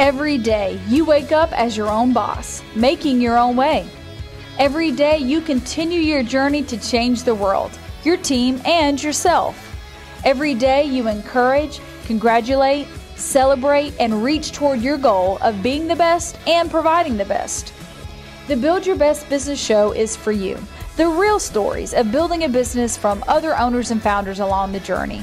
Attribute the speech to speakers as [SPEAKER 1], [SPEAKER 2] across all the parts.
[SPEAKER 1] Every day, you wake up as your own boss, making your own way. Every day, you continue your journey to change the world, your team, and yourself. Every day, you encourage, congratulate, celebrate, and reach toward your goal of being the best and providing the best. The Build Your Best Business Show is for you. The real stories of building a business from other owners and founders along the journey.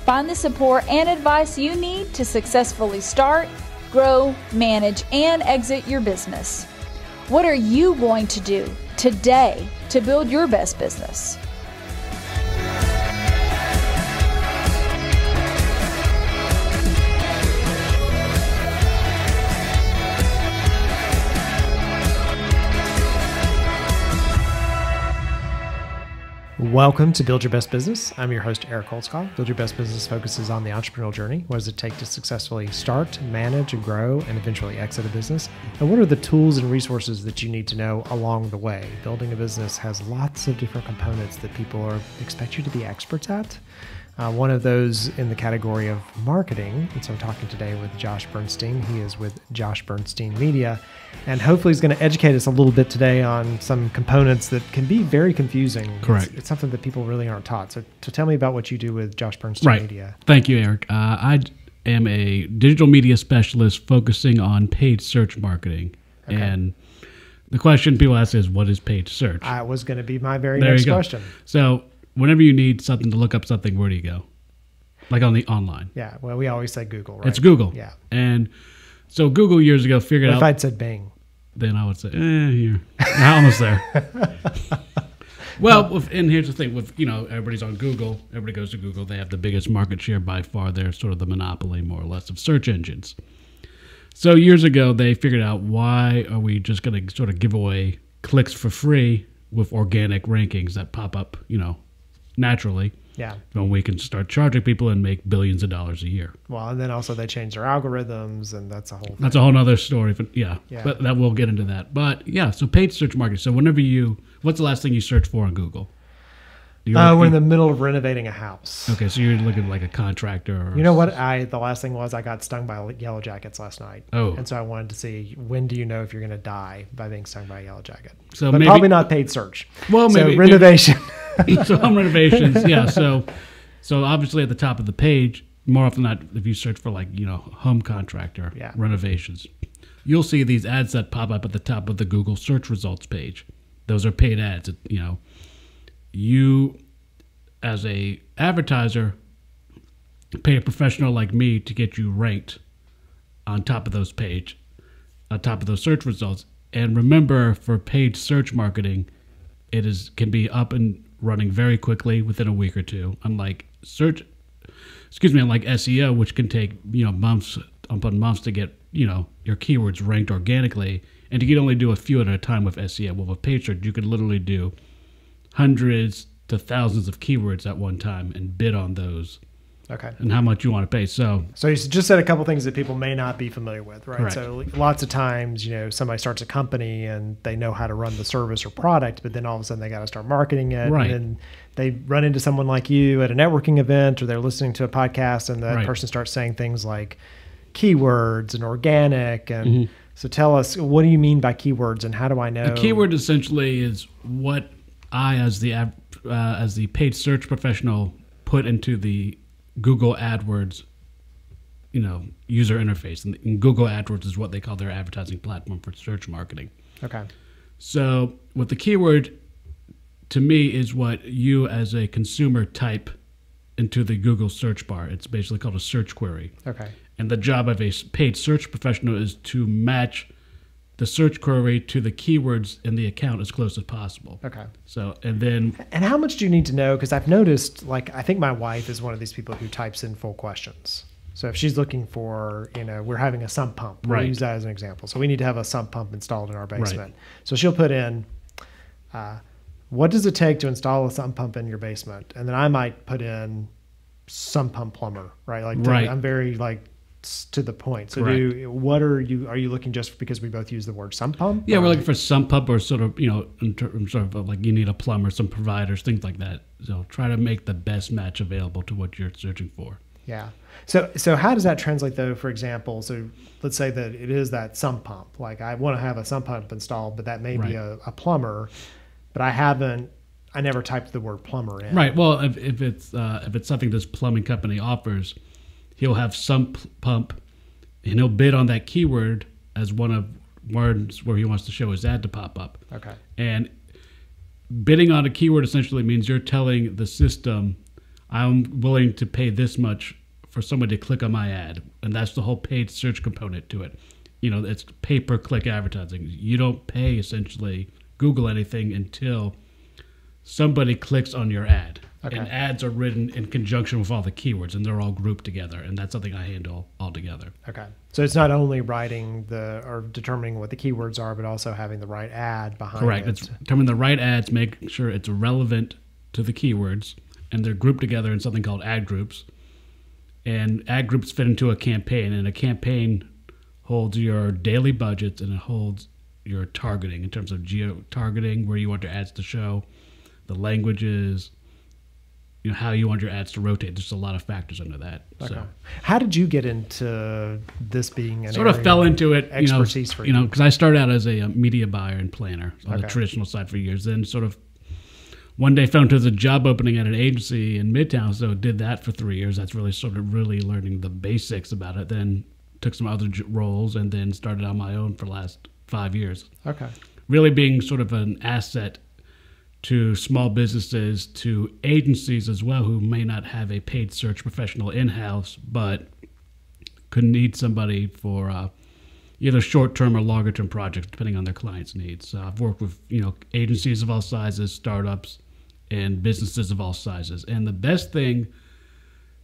[SPEAKER 1] Find the support and advice you need to successfully start, grow, manage, and exit your business. What are you going to do today to build your best business?
[SPEAKER 2] Welcome to Build Your Best Business. I'm your host, Eric Holtzclaw. Build Your Best Business focuses on the entrepreneurial journey. What does it take to successfully start, manage, and grow, and eventually exit a business? And what are the tools and resources that you need to know along the way? Building a business has lots of different components that people expect you to be experts at. One of those in the category of marketing. And so I'm talking today with Josh Bernstein. He is with Josh Bernstein Media. And hopefully he's going to educate us a little bit today on some components that can be very confusing.
[SPEAKER 3] Correct.
[SPEAKER 2] It's something that people really aren't taught. So tell me about what you do with Josh Bernstein Media.
[SPEAKER 3] Thank you, Eric. I am a digital media specialist focusing on paid search marketing. Okay. And the question people ask is, what is paid search?
[SPEAKER 2] That was going to be my very next question.
[SPEAKER 3] So whenever you need something to look up something, where do you go? Like on the online.
[SPEAKER 2] Yeah. Well, we always say Google, right?
[SPEAKER 3] It's Google.
[SPEAKER 2] Yeah.
[SPEAKER 3] And so Google years ago figured out.
[SPEAKER 2] If I'd said Bing,
[SPEAKER 3] then I would say, you're almost there. Well, and here's the thing: with everybody's on Google, everybody goes to Google. They have the biggest market share by far. They're sort of the monopoly, more or less, of search engines. So years ago, they figured out, why are we just going to sort of give away clicks for free with organic rankings that pop up, naturally?
[SPEAKER 2] Yeah.
[SPEAKER 3] When we can start charging people and make billions of dollars a year.
[SPEAKER 2] Well, and then also they change their algorithms, and that's a whole thing.
[SPEAKER 3] That's a whole other story. But but that we'll get into that. But yeah, so paid search marketing. So what's the last thing you search for on Google?
[SPEAKER 2] We're in the middle of renovating a house.
[SPEAKER 3] Okay, so you're looking like a contractor.
[SPEAKER 2] You know what? The last thing was I got stung by yellow jackets last night.
[SPEAKER 3] Oh.
[SPEAKER 2] And so I wanted to see, when do you know if you're going to die by being stung by a yellow jacket?
[SPEAKER 3] So
[SPEAKER 2] but probably not paid search.
[SPEAKER 3] Well, maybe.
[SPEAKER 2] So renovation.
[SPEAKER 3] So home renovations, yeah. So obviously at the top of the page, more often than not, if you search for home contractor renovations, you'll see these ads that pop up at the top of the Google search results page. Those are paid ads. You, as a advertiser, pay a professional like me to get you ranked on top of those search results. And remember, for paid search marketing, can be up and running very quickly within a week or two. Unlike SEO, which can take months upon months to get your keywords ranked organically, and you can only do a few at a time with SEO. Well, with paid search, you could literally do hundreds to thousands of keywords at one time and bid on those.
[SPEAKER 2] Okay.
[SPEAKER 3] And how much you want to pay. So
[SPEAKER 2] you just said a couple things that people may not be familiar with, right?
[SPEAKER 3] Correct.
[SPEAKER 2] So lots of times, somebody starts a company and they know how to run the service or product, but then all of a sudden they got to start marketing it.
[SPEAKER 3] Right.
[SPEAKER 2] And then they run into someone like you at a networking event, or they're listening to a podcast, and that person starts saying things like keywords and organic. And so tell us, what do you mean by keywords, and how do I know?
[SPEAKER 3] A keyword essentially is what I, as the paid search professional, put into the Google Adwords, user interface. And Google Adwords is what they call their advertising platform for search marketing.
[SPEAKER 2] Okay.
[SPEAKER 3] So what the keyword to me is what you as a consumer type into the Google search bar. It's basically called a search query.
[SPEAKER 2] Okay.
[SPEAKER 3] And the job of a paid search professional is to match the search query to the keywords in the account as close as possible.
[SPEAKER 2] Okay.
[SPEAKER 3] So, and
[SPEAKER 2] how much do you need to know? Because I've noticed, I think my wife is one of these people who types in full questions. So if she's looking for, we're having a sump pump. We'll use that as an example. So we need to have a sump pump installed in our basement. Right. So she'll put in, what does it take to install a sump pump in your basement? And then I might put in sump pump plumber, right? I'm very to the point. So are you looking just because we both use the word sump pump?
[SPEAKER 3] Yeah, we're looking for sump pump, or sort of, sort of like you need a plumber, some providers, things like that. So try to make the best match available to what you're searching for.
[SPEAKER 2] Yeah. So how does that translate though, for example, so let's say that it is that sump pump. Like I want to have a sump pump installed, but that may be a plumber, but I never typed the word plumber in.
[SPEAKER 3] Right. Well, if it's something this plumbing company offers, he'll have sump pump and he'll bid on that keyword as one of words where he wants to show his ad to pop up.
[SPEAKER 2] Okay.
[SPEAKER 3] And bidding on a keyword essentially means you're telling the system, I'm willing to pay this much for somebody to click on my ad. And that's the whole paid search component to it. It's pay-per-click advertising. You don't pay, essentially, Google anything until somebody clicks on your ad.
[SPEAKER 2] Okay.
[SPEAKER 3] And ads are written in conjunction with all the keywords, and they're all grouped together. And that's something I handle all together.
[SPEAKER 2] Okay. So it's not only writing or determining what the keywords are, but also having the right ad behind it.
[SPEAKER 3] Correct. It's determining the right ads, make sure it's relevant to the keywords, and they're grouped together in something called ad groups. And ad groups fit into a campaign, and a campaign holds your daily budgets, and it holds your targeting in terms of geo-targeting, where you want your ads to show, the languages, how you want your ads to rotate. There's a lot of factors under that.
[SPEAKER 2] Okay.
[SPEAKER 3] So,
[SPEAKER 2] how did you get into this being an
[SPEAKER 3] sort of fell into it,
[SPEAKER 2] expertise for you?
[SPEAKER 3] Because I started out as a media buyer and planner on the traditional side for years. Then sort of one day found there's a job opening at an agency in Midtown, so did that for 3 years. That's really learning the basics about it. Then took some other roles and then started on my own for the last 5 years.
[SPEAKER 2] Okay.
[SPEAKER 3] Really being sort of an asset to small businesses, to agencies as well, who may not have a paid search professional in-house, but could need somebody for either short-term or longer-term projects, depending on their clients' needs. I've worked with agencies of all sizes, startups, and businesses of all sizes. And the best thing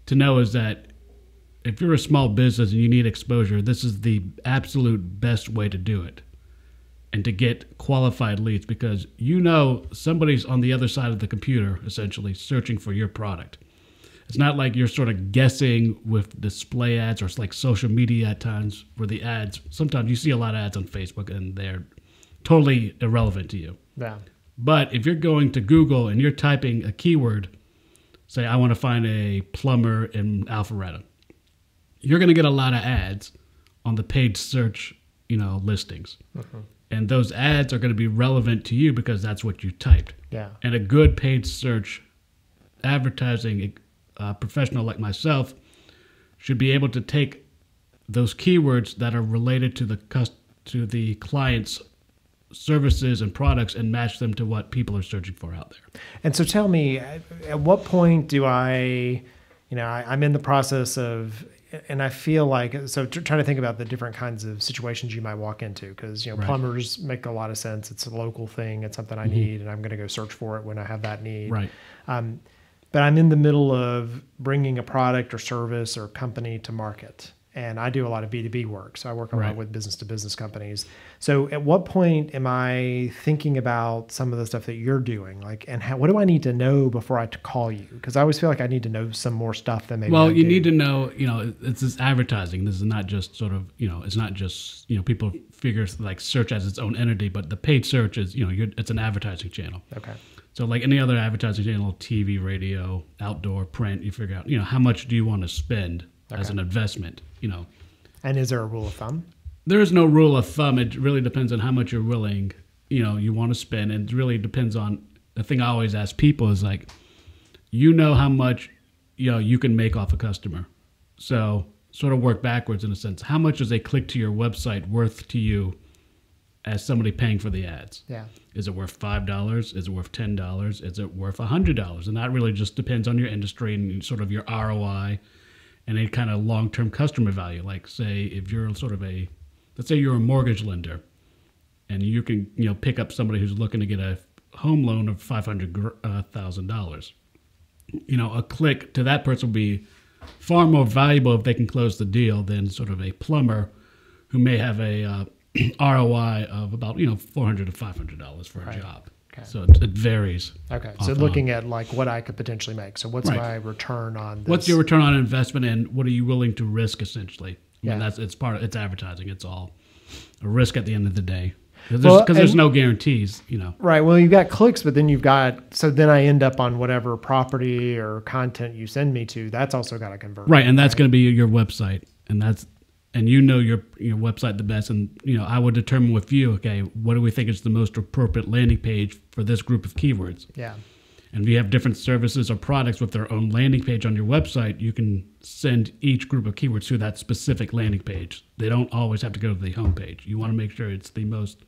[SPEAKER 3] to know is that if you're a small business and you need exposure, this is the absolute best way to do it. And to get qualified leads, because somebody's on the other side of the computer, essentially, searching for your product. It's not like you're sort of guessing with display ads, or it's like social media at times, where the ads, sometimes you see a lot of ads on Facebook and they're totally irrelevant to you.
[SPEAKER 2] Yeah.
[SPEAKER 3] But if you're going to Google and you're typing a keyword, say, I want to find a plumber in Alpharetta, you're going to get a lot of ads on the paid search, listings. Mm-hmm. And those ads are going to be relevant to you because that's what you typed.
[SPEAKER 2] Yeah.
[SPEAKER 3] And a good paid search advertising professional like myself should be able to take those keywords that are related to the client's services and products and match them to what people are searching for out there.
[SPEAKER 2] And so tell me, at what point do I'm in the process of, and I feel like, so trying to think about the different kinds of situations you might walk into, because,
[SPEAKER 3] Right.
[SPEAKER 2] plumbers make a lot of sense. It's a local thing. It's something I need, and I'm going to go search for it when I have that need.
[SPEAKER 3] Right.
[SPEAKER 2] But I'm in the middle of bringing a product or service or company to market. And I do a lot of B2B work. So I work a lot with business to business companies. So at what point am I thinking about some of the stuff that you're doing? What do I need to know before I call you? Because I always feel like I need to know some more stuff than maybe
[SPEAKER 3] Well, you need to know, it's this advertising. This is not just sort of, it's not just, people figure like search as its own entity, but the paid search is, it's an advertising channel.
[SPEAKER 2] Okay.
[SPEAKER 3] So like any other advertising channel, TV, radio, outdoor, print, you figure out, how much do you want to spend as an investment,
[SPEAKER 2] And is there a rule of thumb?
[SPEAKER 3] There is no rule of thumb. It really depends on how much you're willing, you want to spend. And it really depends on, the thing I always ask people is like, how much, you can make off a customer. So sort of work backwards in a sense. How much is a click to your website worth to you as somebody paying for the ads?
[SPEAKER 2] Yeah.
[SPEAKER 3] Is it worth $5? Is it worth $10? Is it worth $100? And that really just depends on your industry and sort of your ROI and a kind of long-term customer value. Like, say, if you're sort of let's say you're a mortgage lender, and you can, pick up somebody who's looking to get a home loan of $500,000. A click to that person will be far more valuable if they can close the deal than sort of a plumber who may have a ROI of about $400 to $500 for a job. Okay. So it varies.
[SPEAKER 2] Okay. So looking at like what I could potentially make. So what's my return on this?
[SPEAKER 3] What's your return on investment, and what are you willing to risk essentially? I mean, it's advertising. It's all a risk at the end of the day. Because there's no guarantees,
[SPEAKER 2] Right. Well, you've got clicks, but then so then I end up on whatever property or content you send me to. That's also got to convert.
[SPEAKER 3] Right. And that's going to be your website. And your website the best. And, I would determine with you, okay, what do we think is the most appropriate landing page for this group of keywords?
[SPEAKER 2] Yeah.
[SPEAKER 3] And if you have different services or products with their own landing page on your website, you can send each group of keywords to that specific landing page. They don't always have to go to the home page. You want to make sure it's the most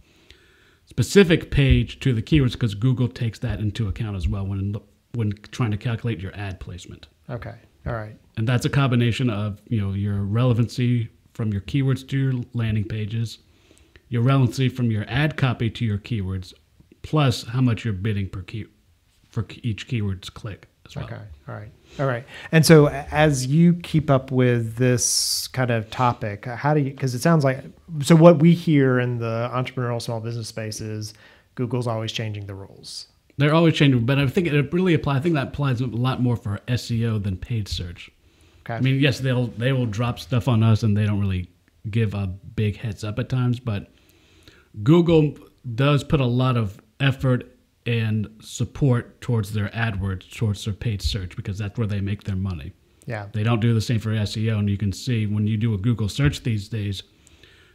[SPEAKER 3] specific page to the keywords, because Google takes that into account as well when trying to calculate your ad placement.
[SPEAKER 2] Okay. All right.
[SPEAKER 3] And that's a combination of, your relevancy from your keywords to your landing pages, your relevancy from your ad copy to your keywords, plus how much you're bidding for each keyword's click as well.
[SPEAKER 2] Okay. All right. And so as you keep up with this kind of topic, because it sounds like, so what we hear in the entrepreneurial small business space is Google's always changing the rules.
[SPEAKER 3] They're always changing, but I think that applies a lot more for SEO than paid search.
[SPEAKER 2] Okay.
[SPEAKER 3] I mean, yes, they will drop stuff on us and they don't really give a big heads up at times, but Google does put a lot of effort and support towards their AdWords, towards their paid search, because that's where they make their money.
[SPEAKER 2] Yeah.
[SPEAKER 3] They don't do the same for SEO, and you can see when you do a Google search these days,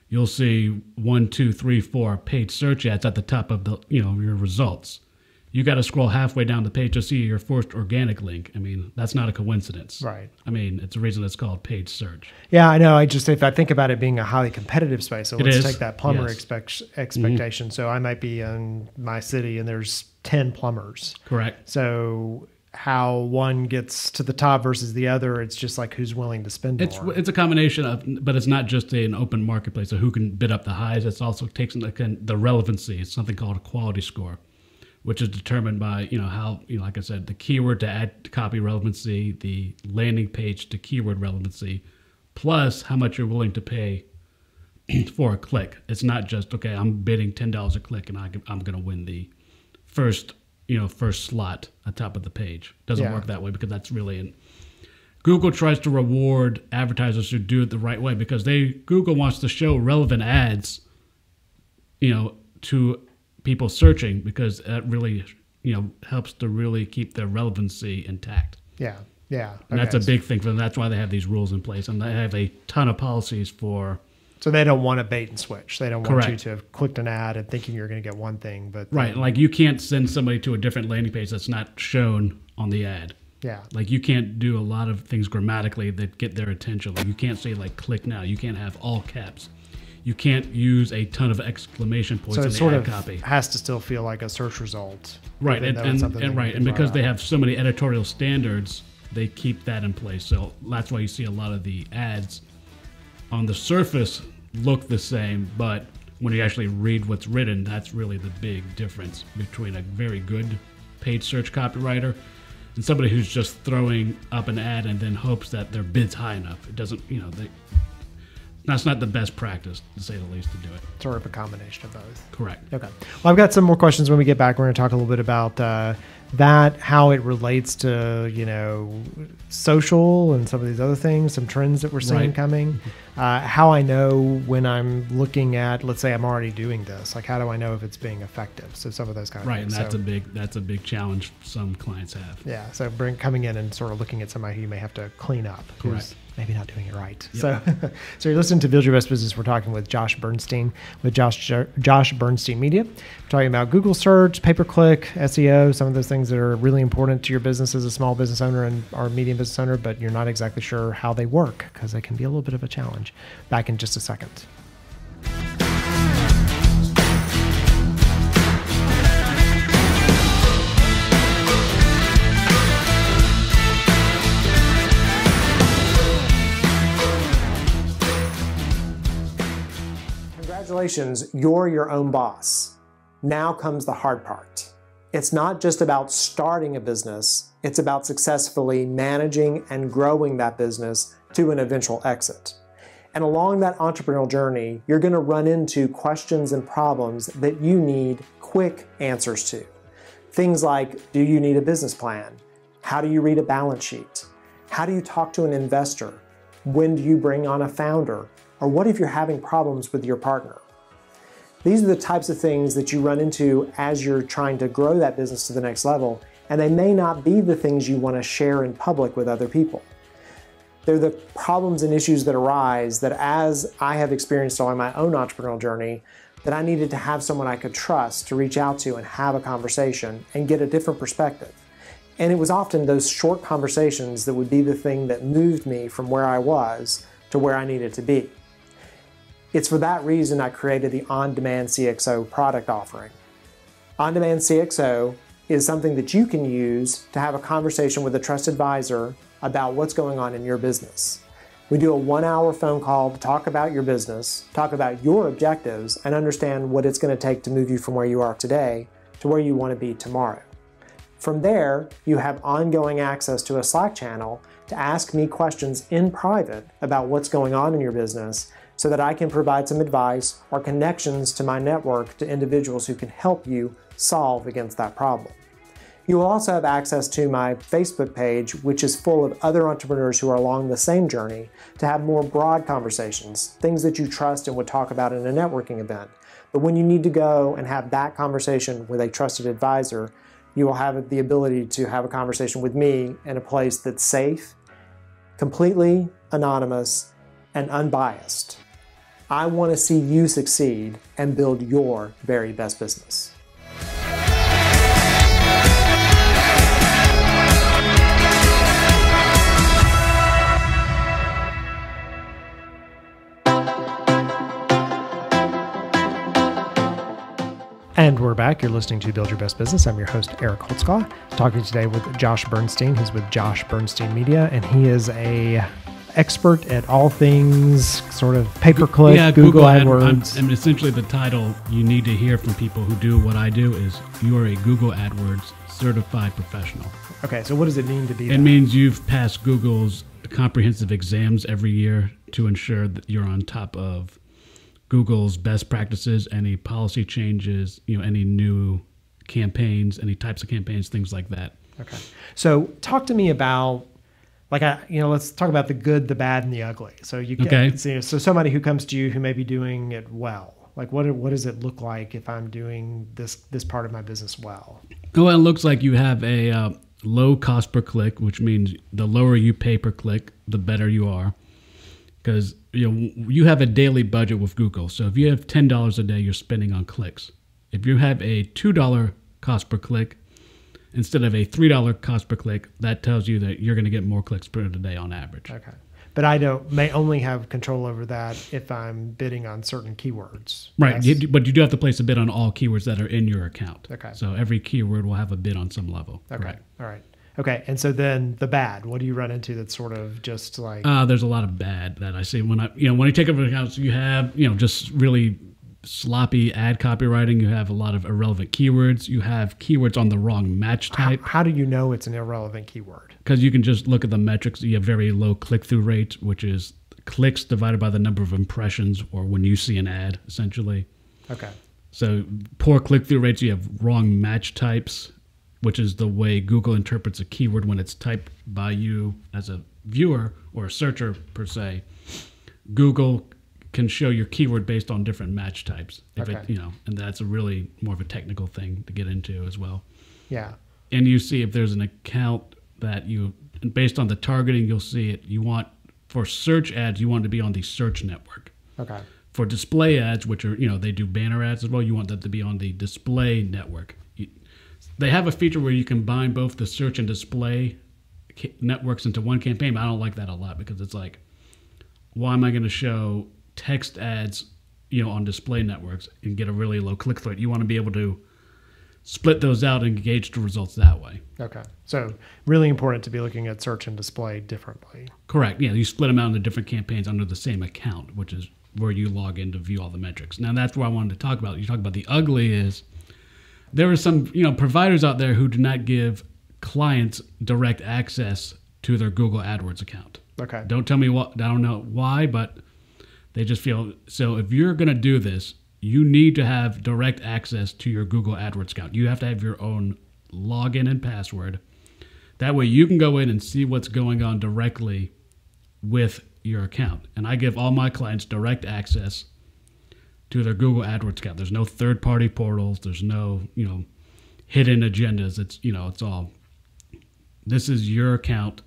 [SPEAKER 3] you'll see 1, 2, 3, 4 paid search ads at the top of the your results. You got to scroll halfway down the page to see your first organic link. I mean, that's not a coincidence.
[SPEAKER 2] Right.
[SPEAKER 3] I mean, it's a reason it's called paid search.
[SPEAKER 2] Yeah, I know. If I think about it being a highly competitive space, so let's take that plumber
[SPEAKER 3] Yes.
[SPEAKER 2] expectation. So I might be in my city and there's 10 plumbers.
[SPEAKER 3] Correct.
[SPEAKER 2] So how one gets to the top versus the other, it's just like who's willing to spend more.
[SPEAKER 3] It's a combination of, but it's not just an open marketplace. So who can bid up the highs? It also takes into account the relevancy. It's something called a quality score, which is determined by, how, like I said, the keyword to ad copy relevancy, the landing page to keyword relevancy, plus how much you're willing to pay for a click. It's not just, okay, I'm bidding $10 a click and I'm going to win the first slot on top of the page. Doesn't work that way, because that's really Google tries to reward advertisers who do it the right way, because Google wants to show relevant ads, to people searching, because that really, helps to really keep their relevancy intact.
[SPEAKER 2] Yeah.
[SPEAKER 3] And that's a big thing for them. That's why they have these rules in place, and they have a ton of policies for.
[SPEAKER 2] So they don't want to bait and switch. They don't want
[SPEAKER 3] Correct.
[SPEAKER 2] you to have clicked an ad and thinking you're going to get one thing, but
[SPEAKER 3] Right. Like you can't send somebody to a different landing page that's not shown on the ad.
[SPEAKER 2] Yeah.
[SPEAKER 3] Like you can't do a lot of things grammatically that get their attention. Like you can't say like click now. You can't have all caps. You can't use a ton of exclamation points
[SPEAKER 2] So
[SPEAKER 3] in
[SPEAKER 2] it
[SPEAKER 3] the
[SPEAKER 2] sort
[SPEAKER 3] ad
[SPEAKER 2] of
[SPEAKER 3] copy.
[SPEAKER 2] has to still feel like a search result.
[SPEAKER 3] Right.
[SPEAKER 2] even though it's something that you can
[SPEAKER 3] Because
[SPEAKER 2] throw
[SPEAKER 3] they
[SPEAKER 2] out.
[SPEAKER 3] have so many editorial standards, they keep that in place. So that's why you see a lot of the ads on the surface look the same, but when you actually read what's written, that's really the big difference between a very good paid search copywriter and somebody who's just throwing up an ad and then hopes that their bid's high enough. It doesn't, that's not the best practice, to say the least, to do it.
[SPEAKER 2] Sort of a combination of both.
[SPEAKER 3] Correct.
[SPEAKER 2] Okay. Well, I've got some more questions when we get back. We're going to talk a little bit about that, how it relates to, social and some of these other things, some trends that we're seeing
[SPEAKER 3] Right.
[SPEAKER 2] coming. How I know when I'm looking at, let's say I'm already doing this, like how do I know if it's being effective? So some of those kind of
[SPEAKER 3] Right, and
[SPEAKER 2] things.
[SPEAKER 3] that's a big challenge some clients have.
[SPEAKER 2] Yeah, so coming in and sort of looking at somebody who you may have to clean up. who's
[SPEAKER 3] Correct.
[SPEAKER 2] Maybe not doing it right.
[SPEAKER 3] Yep.
[SPEAKER 2] So you're listening to Build Your Best Business. We're talking with Josh Bernstein with Josh Bernstein Media. We're talking about Google search, pay-per-click, SEO, some of those things that are really important to your business as a small business owner or medium business owner, but you're not exactly sure how they work because they can be a little bit of a challenge. Back in just a second. Congratulations, you're your own boss. Now comes the hard part. It's not just about starting a business, it's about successfully managing and growing that business to an eventual exit. And along that entrepreneurial journey, you're going to run into questions and problems that you need quick answers to. Things like, do you need a business plan? How do you read a balance sheet? How do you talk to an investor? When do you bring on a founder? Or what if you're having problems with your partner? These are the types of things that you run into as you're trying to grow that business to the next level, and they may not be the things you want to share in public with other people. They're the problems and issues that arise that, as I have experienced along my own entrepreneurial journey, that I needed to have someone I could trust to reach out to and have a conversation and get a different perspective. And it was often those short conversations that would be the thing that moved me from where I was to where I needed to be. It's for that reason I created the On-Demand CXO product offering. On-Demand CXO is something that you can use to have a conversation with a trusted advisor about what's going on in your business. We do a 1-hour phone call to talk about your business, talk about your objectives, and understand what it's going to take to move you from where you are today to where you want to be tomorrow. From there, you have ongoing access to a Slack channel to ask me questions in private about what's going on in your business so that I can provide some advice or connections to my network to individuals who can help you solve against that problem. You will also have access to my Facebook page, which is full of other entrepreneurs who are along the same journey, to have more broad conversations, things that you trust and would talk about in a networking event. But when you need to go and have that conversation with a trusted advisor, you will have the ability to have a conversation with me in a place that's safe, completely anonymous, and unbiased. I want to see you succeed and build your very best business. And we're back. You're listening to Build Your Best Business. I'm your host, Eric Holtzclaw, talking today with Josh Bernstein, who's with Josh Bernstein Media, and he is a expert at all things sort of pay-per-click, Google Adwords.
[SPEAKER 3] And essentially the title you need to hear from people who do what I do is you are a Google Adwords certified professional.
[SPEAKER 2] Okay, so what does it mean to be that?
[SPEAKER 3] It means you've passed Google's comprehensive exams every year to ensure that you're on top of Google's best practices, any policy changes, any new campaigns, any types of campaigns, things like that.
[SPEAKER 2] Okay. So talk to me about, let's talk about the good, the bad, and the ugly. So you can, so somebody who comes to you who may be doing it well, like what does it look like if I'm doing this part of my business well?
[SPEAKER 3] Well, it looks like you have a low cost per click, which means the lower you pay per click, the better you are. Because you have a daily budget with Google. So if you have $10 a day you're spending on clicks. If you have a $2 cost per click instead of a $3 cost per click, that tells you that you're going to get more clicks per day on average.
[SPEAKER 2] Okay. But I may only have control over that if I'm bidding on certain keywords.
[SPEAKER 3] Right. But you do have to place a bid on all keywords that are in your account.
[SPEAKER 2] Okay.
[SPEAKER 3] So every keyword will have a bid on some level.
[SPEAKER 2] Okay.
[SPEAKER 3] Right.
[SPEAKER 2] All right. Okay, and so then the bad, what do you run into that's sort of just like...
[SPEAKER 3] There's a lot of bad that I see when you take over accounts, you have, just really sloppy ad copywriting. You have a lot of irrelevant keywords. You have keywords on the wrong match type.
[SPEAKER 2] How do you know it's an irrelevant keyword?
[SPEAKER 3] Because you can just look at the metrics. You have very low click-through rates, which is clicks divided by the number of impressions or when you see an ad, essentially.
[SPEAKER 2] Okay.
[SPEAKER 3] So poor click-through rates, you have wrong match types, which is the way Google interprets a keyword when it's typed by you as a viewer or a searcher per se. Google can show your keyword based on different match types. And that's a really more of a technical thing to get into as well.
[SPEAKER 2] Yeah.
[SPEAKER 3] And you see if there's an account that based on the targeting, you'll see it. For search ads, you want to be on the search network.
[SPEAKER 2] Okay.
[SPEAKER 3] For display ads, which are, they do banner ads as well, you want that to be on the display network. They have a feature where you combine both the search and display networks into one campaign, but I don't like that a lot because it's like, why am I going to show text ads, on display networks and get a really low click-through rate? You want to be able to split those out and gauge the results that way.
[SPEAKER 2] Okay. So really important to be looking at search and display differently.
[SPEAKER 3] Correct. Yeah, you split them out into different campaigns under the same account, which is where you log in to view all the metrics. Now, that's what I wanted to talk about. You talk about the ugly is... There are some, providers out there who do not give clients direct access to their Google AdWords account.
[SPEAKER 2] Okay.
[SPEAKER 3] Don't tell me what, I don't know why, but they just feel, so if you're going to do this, you need to have direct access to your Google AdWords account. You have to have your own login and password. That way you can go in and see what's going on directly with your account. And I give all my clients direct access to their Google Adwords account. There's no third-party portals. There's no, hidden agendas. It's, it's all, this is your account.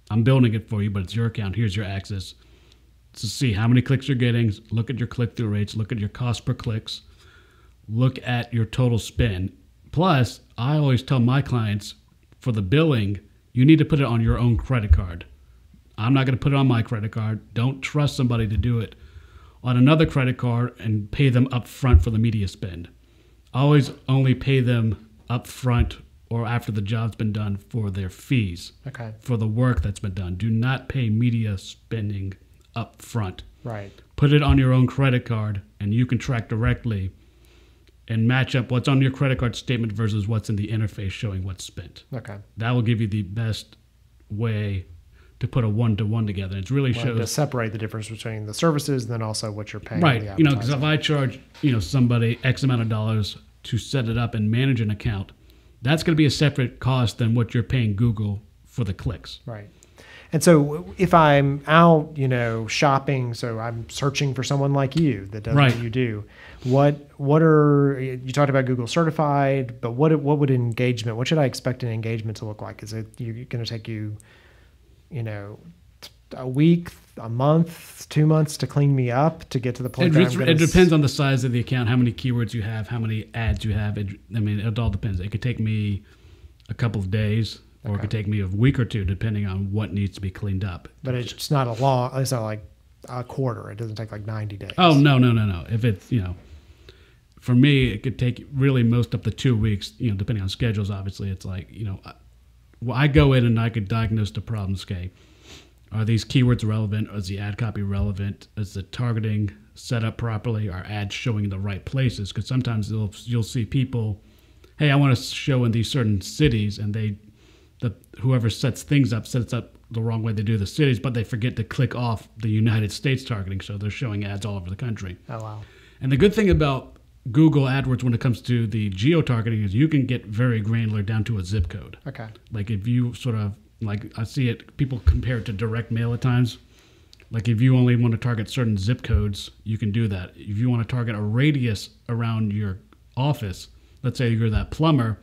[SPEAKER 3] I'm building it for you, but it's your account. Here's your access to see how many clicks you're getting. Look at your click-through rates. Look at your cost per clicks. Look at your total spend. Plus, I always tell my clients, for the billing, you need to put it on your own credit card. I'm not going to put it on my credit card. Don't trust somebody to do it on another credit card and pay them up front for the media spend. Always only pay them up front or after the job's been done for their fees, for the work that's been done. Do not pay media spending up front.
[SPEAKER 2] Right.
[SPEAKER 3] Put it on your own credit card, and you can track directly and match up what's on your credit card statement versus what's in the interface showing what's spent.
[SPEAKER 2] Okay.
[SPEAKER 3] That will give you the best way to put a one-to-one together. It really shows
[SPEAKER 2] to separate the difference between the services and then also what you're paying.
[SPEAKER 3] Right. Because if I charge somebody X amount of dollars to set it up and manage an account, that's going to be a separate cost than what you're paying Google for the clicks.
[SPEAKER 2] Right. And so if I'm out, shopping, so I'm searching for someone like you that does what you do, what are, you talked about Google certified, but what would what should I expect an engagement to look like? Is it going to take you, a week, a month, 2 months to clean me up to get to the point
[SPEAKER 3] it depends on the size of the account, how many keywords you have, how many ads you have. It all depends. It could take me a couple of days, or it could take me a week or two, depending on what needs to be cleaned up.
[SPEAKER 2] But it's not it's not like a quarter. It doesn't take like 90 days.
[SPEAKER 3] Oh, no. If it's, for me, it could take really most up to 2 weeks, depending on schedules, obviously. It's like, I go in and I could diagnose the problems. Okay, are these keywords relevant? Is the ad copy relevant? Is the targeting set up properly? Are ads showing in the right places? Because sometimes you'll see people, hey, I want to show in these certain cities, and whoever sets up the wrong way. They do the cities, but they forget to click off the United States targeting, so they're showing ads all over the country.
[SPEAKER 2] Oh, wow.
[SPEAKER 3] And the good thing about Google AdWords when it comes to the geo-targeting is you can get very granular down to a zip code.
[SPEAKER 2] Okay.
[SPEAKER 3] Like if you I see it, people compare it to direct mail at times. Like if you only want to target certain zip codes, you can do that. If you want to target a radius around your office, let's say you're that plumber,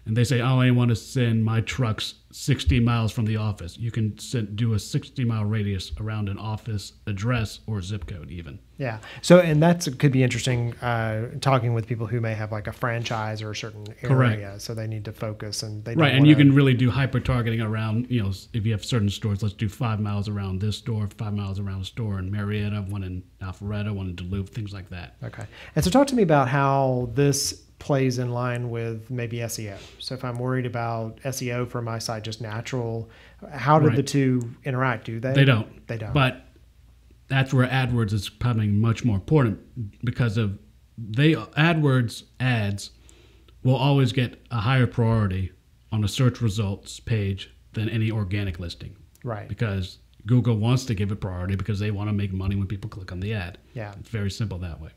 [SPEAKER 3] and they say, oh, I want to send my trucks 60 miles from the office. You can do a 60-mile radius around an office address or zip code even.
[SPEAKER 2] Yeah. So, and that could be interesting, talking with people who may have like a franchise or a certain area.
[SPEAKER 3] Correct.
[SPEAKER 2] So they need to focus and they
[SPEAKER 3] and you can really do hyper-targeting around, if you have certain stores, let's do 5 miles around this store, 5 miles around a store in Marietta, one in Alpharetta, one in Duluth, things like that.
[SPEAKER 2] Okay. And so talk to me about how this plays in line with maybe SEO. So if I'm worried about SEO for my site, just natural, how do the two interact? Do they?
[SPEAKER 3] They don't.
[SPEAKER 2] They don't.
[SPEAKER 3] But that's where AdWords is becoming much more important because AdWords ads will always get a higher priority on a search results page than any organic listing.
[SPEAKER 2] Right.
[SPEAKER 3] Because Google wants to give it priority because they want to make money when people click on the ad.
[SPEAKER 2] Yeah.
[SPEAKER 3] It's very simple that way.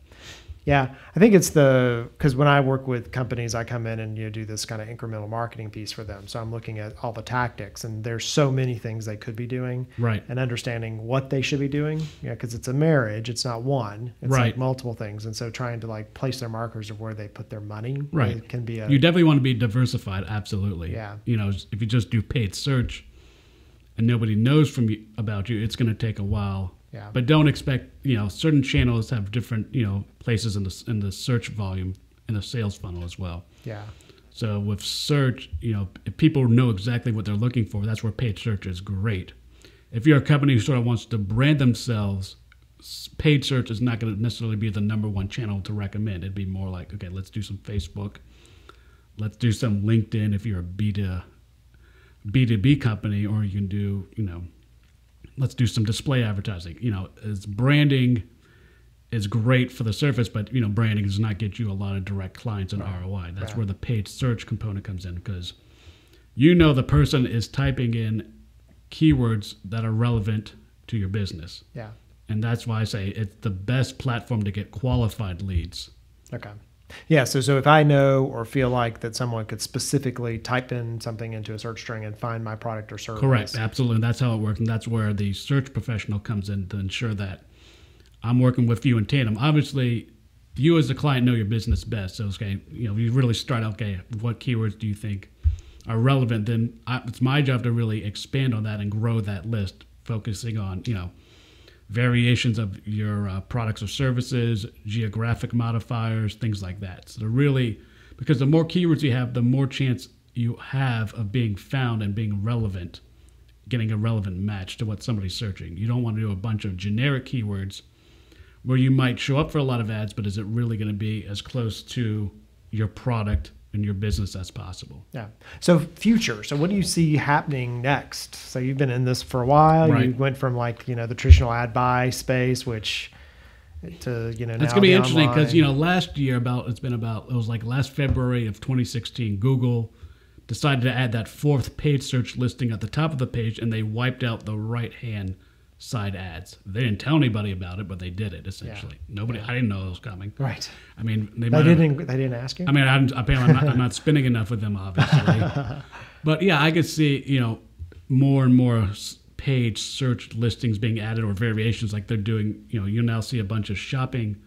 [SPEAKER 2] Yeah, I think it's because when I work with companies, I come in and do this kind of incremental marketing piece for them. So I'm looking at all the tactics, and there's so many things they could be doing,
[SPEAKER 3] right?
[SPEAKER 2] And understanding what they should be doing, because it's a marriage, it's not one, it's like multiple things, and so trying to like place their markers of where they put their money,
[SPEAKER 3] right?
[SPEAKER 2] Can be
[SPEAKER 3] you definitely want to be diversified, absolutely.
[SPEAKER 2] Yeah,
[SPEAKER 3] if you just do paid search and nobody knows about you, it's going to take a while.
[SPEAKER 2] Yeah.
[SPEAKER 3] But don't expect, certain channels have different, places in the search volume in the sales funnel as well.
[SPEAKER 2] Yeah.
[SPEAKER 3] So with search, if people know exactly what they're looking for, that's where paid search is great. If you're a company who sort of wants to brand themselves, paid search is not going to necessarily be the number one channel to recommend. It'd be more like, okay, let's do some Facebook. Let's do some LinkedIn if you're a B2B company, or you can do, let's do some display advertising. As branding is great for the surface, but branding does not get you a lot of direct clients and ROI. That's where the paid search component comes in, because the person is typing in keywords that are relevant to your business.
[SPEAKER 2] Yeah.
[SPEAKER 3] And that's why I say it's the best platform to get qualified leads.
[SPEAKER 2] Okay. Yeah, so if I know or feel like that someone could specifically type in something into a search string and find my product or service.
[SPEAKER 3] Correct, absolutely. And that's how it works. And that's where the search professional comes in to ensure that I'm working with you in tandem. Obviously, you as a client know your business best. So, okay, you really start out, okay, what keywords do you think are relevant? Then it's my job to really expand on that and grow that list, focusing on, variations of your products or services, geographic modifiers, things like that. So because the more keywords you have, the more chance you have of being found and being relevant, getting a relevant match to what somebody's searching. You don't want to do a bunch of generic keywords where you might show up for a lot of ads, but is it really going to be as close to your product and your business as possible?
[SPEAKER 2] Yeah. So future. So what do you see happening next? So you've been in this for a while.
[SPEAKER 3] Right.
[SPEAKER 2] You went from the traditional ad buy space, which to,
[SPEAKER 3] it's going to be interesting because, last year it was like last February of 2016, Google decided to add that 4th paid search listing at the top of the page, and they wiped out the right-hand side ads. They didn't tell anybody about it, but they did it essentially.
[SPEAKER 2] Yeah.
[SPEAKER 3] I didn't know it was coming.
[SPEAKER 2] Right.
[SPEAKER 3] I mean,
[SPEAKER 2] they didn't ask you.
[SPEAKER 3] I mean, I'm not spending enough with them, obviously. But yeah, I could see more and more page search listings being added, or variations like they're doing. You now see a bunch of shopping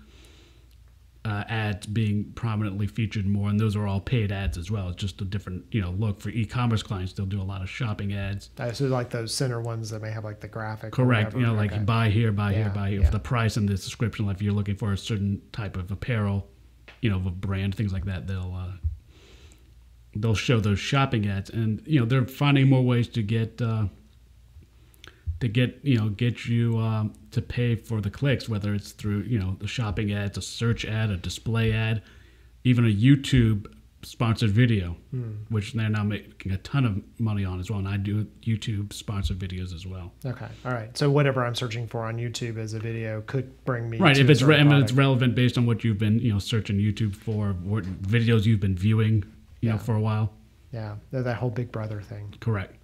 [SPEAKER 3] ads being prominently featured more, and those are all paid ads as well. It's just a different look. For e-commerce clients, they'll do a lot of shopping ads.
[SPEAKER 2] So like those center ones that may have like the graphic.
[SPEAKER 3] Correct. Like
[SPEAKER 2] okay.
[SPEAKER 3] buy here, buy
[SPEAKER 2] Yeah,
[SPEAKER 3] here, buy here.
[SPEAKER 2] yeah.
[SPEAKER 3] For the price and the description, like if you're looking for a certain type of apparel, of a brand, things like that, they'll show those shopping ads, and they're finding more ways to get you to pay for the clicks, whether it's through the shopping ads, a search ad, a display ad, even a YouTube sponsored video, which they're now making a ton of money on as well. And I do YouTube sponsored videos as well.
[SPEAKER 2] Okay, all right. So whatever I'm searching for on YouTube as a video could bring me
[SPEAKER 3] right
[SPEAKER 2] to
[SPEAKER 3] if it's
[SPEAKER 2] it's
[SPEAKER 3] relevant based on what you've been searching YouTube for, what videos you've been viewing for a while.
[SPEAKER 2] Yeah, that whole Big Brother thing.
[SPEAKER 3] Correct.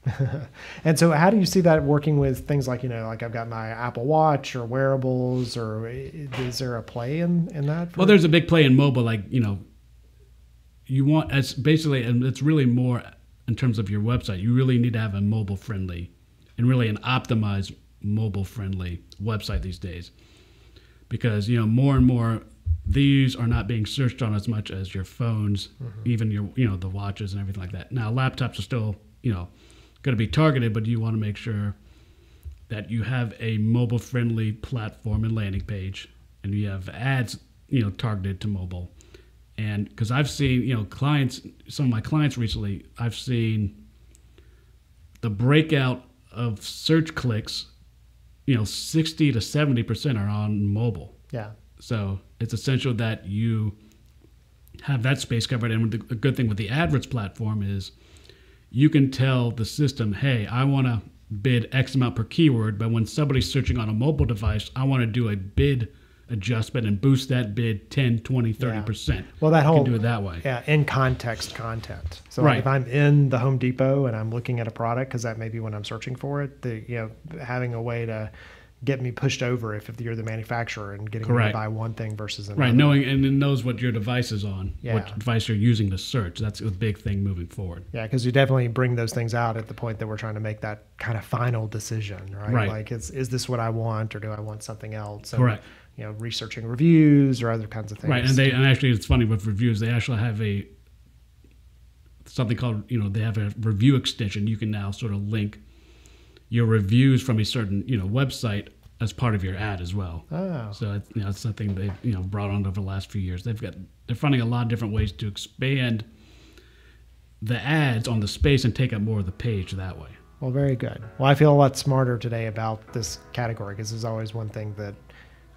[SPEAKER 2] And so how do you see that working with things like, like I've got my Apple Watch or wearables, or is there a play in that?
[SPEAKER 3] Well, there's a big play in mobile, like, you want, it's basically, and it's really more in terms of your website, you really need to have a mobile friendly and really an optimized mobile friendly website these days. Because, more and more, these are not being searched on as much as your phones, even your, the watches and everything like that. Now, laptops are still, going to be targeted, but you want to make sure that you have a mobile-friendly platform and landing page, and you have ads, targeted to mobile. And because I've seen, clients, some of my clients recently, I've seen the breakout of search clicks, 60 to 70% are on mobile.
[SPEAKER 2] Yeah.
[SPEAKER 3] So it's essential that you have that space covered. And the good thing with the AdWords platform is you can tell the system, hey, I want to bid X amount per keyword, but when somebody's searching on a mobile device, I want to do a bid adjustment and boost that bid 10, 20, 30%.
[SPEAKER 2] Yeah. Well, that whole,
[SPEAKER 3] you can do it that way.
[SPEAKER 2] Yeah, in context content. So
[SPEAKER 3] right.
[SPEAKER 2] Like if I'm in the Home Depot and I'm looking at a product, because that may be when I'm searching for it, having a way to get me pushed over if you're the manufacturer and getting me to buy one thing versus another.
[SPEAKER 3] Right, knowing and it knows what your device is on,
[SPEAKER 2] yeah.
[SPEAKER 3] what device you're using to search. That's a big thing moving forward.
[SPEAKER 2] Yeah, because you definitely bring those things out at the point that we're trying to make that kind of final decision, right?
[SPEAKER 3] Right.
[SPEAKER 2] Like, is this what I want, or do I want something else? And,
[SPEAKER 3] correct.
[SPEAKER 2] Researching reviews or other kinds of things.
[SPEAKER 3] Right, and actually it's funny with reviews. They actually have something called, they have a review extension. You can now sort of link your reviews from a certain, website as part of your ad as well.
[SPEAKER 2] Oh.
[SPEAKER 3] So it's something they've brought on over the last few years. They're finding a lot of different ways to expand the ads on the space and take up more of the page that way.
[SPEAKER 2] Well, very good. Well, I feel a lot smarter today about this category, because there's always one thing that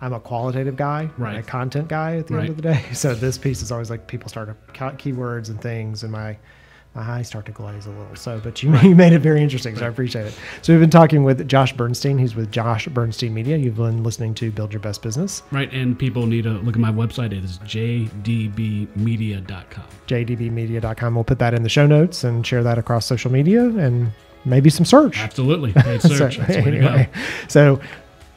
[SPEAKER 2] I'm a qualitative guy,
[SPEAKER 3] right.
[SPEAKER 2] and a content guy at the end of the day. So this piece is always like people start to count keywords and things, and my eyes start to glaze a little. So, but you made it very interesting, so I appreciate it. So we've been talking with Josh Bernstein. He's with Josh Bernstein Media. You've been listening to Build Your Best Business.
[SPEAKER 3] Right, and people need to look at my website. It is jdbmedia.com.
[SPEAKER 2] jdbmedia.com. We'll put that in the show notes and share that across social media and maybe some search.
[SPEAKER 3] Absolutely. Paid search. That's the way to go.
[SPEAKER 2] So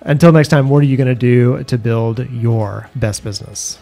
[SPEAKER 2] until next time, what are you going to do to build your best business?